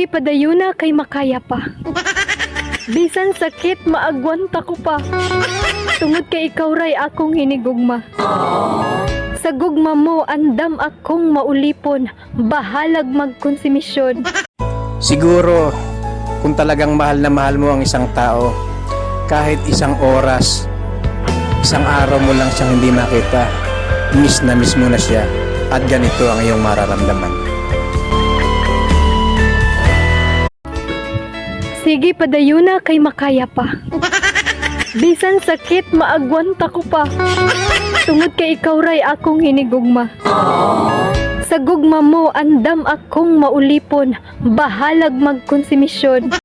Sige padayuna kay makaya pa. Bisan sakit maagwanta ko pa. Tungod kay ikaw ray akong hinigugma. Sa gugma mo andam akong maulipon, bahalag magkonsumisyon. Siguro, kung talagang mahal na mahal mo ang isang tao, kahit isang oras, isang araw mo lang siyang hindi makita, miss na miss mo na siya, at ganito ang iyong mararamdaman. Sige padayuna kay makaya pa. Bisan sakit maagwanta ko pa. Tungod kay ikaw ray akong hinigugma. Sa gugma mo andam akong maulipon, bahalag magkonsumisyon.